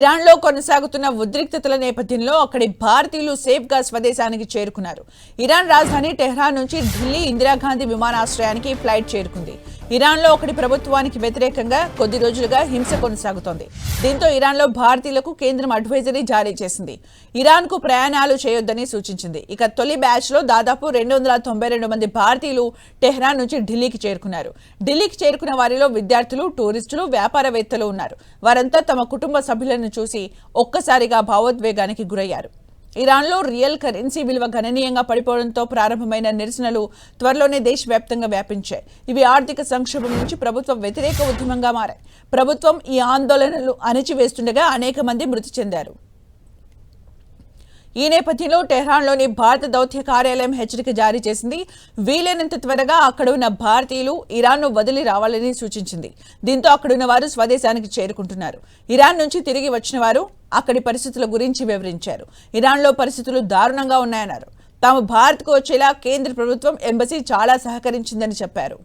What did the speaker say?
ఇరాన్లో కొనసాగుతున్న ఉద్రిక్తతల నేపథ్యంలో అక్కడి భారతీయులు సేఫ్గా స్వదేశానికి చేరుకున్నారు. ఇరాన్ రాజధాని టెహ్రాన్ నుంచి ఢిల్లీ ఇందిరాగాంధీ విమానాశ్రయానికి ఫ్లైట్ చేరుకుంది. ఇరాన్లో ఒకటి ప్రభుత్వానికి వ్యతిరేకంగా కొద్ది రోజులుగా హింస కొనసాగుతోంది. దీంతో ఇరాన్లో భారతీయులకు కేంద్రం అడ్వైజరీ జారీ చేసింది. ఇరాన్కు ప్రయాణాలు చేయొద్దని సూచించింది. ఇక తొలి బ్యాచ్లో దాదాపు 292 మంది భారతీయులు టెహ్రాన్ నుంచి ఢిల్లీకి చేరుకున్నారు. ఢిల్లీకి చేరుకున్న వారిలో విద్యార్థులు, టూరిస్టులు, వ్యాపారవేత్తలు ఉన్నారు. వారంతా తమ కుటుంబ సభ్యులను చూసి ఒక్కసారిగా భావోద్వేగానికి గురయ్యారు. ఇరాన్లో రియల్ కరెన్సీ విలువ గణనీయంగా పడిపోవడంతో ప్రారంభమైన నిరసనలు త్వరలోనే దేశవ్యాప్తంగా వ్యాపించాయి. ఇవి ఆర్థిక సంక్షోభం నుంచి ప్రభుత్వ వ్యతిరేక ఉద్యమంగా మారాయి. ప్రభుత్వం ఈ ఆందోళనలు అణచివేస్తుండగా అనేక మంది మృతి చెందారు. ఈ నేపథ్యంలో టెహ్రాన్లోని భారత దౌత్య కార్యాలయం హెచ్చరిక జారీ చేసింది. వీలైనంత త్వరగా అక్కడ ఉన్న భారతీయులు ఇరాన్ను వదిలి రావాలని సూచించింది. దీంతో అక్కడున్న వారు స్వదేశానికి చేరుకుంటున్నారు. ఇరాన్ నుంచి తిరిగి వచ్చిన వారు అక్కడి పరిస్థితుల గురించి వివరించారు. ఇరాన్లో పరిస్థితులు దారుణంగా ఉన్నాయన్నారు. తాము భారత్కు వచ్చేలా కేంద్ర ప్రభుత్వం ఎంబసీ చాలా సహకరించిందని చెప్పారు.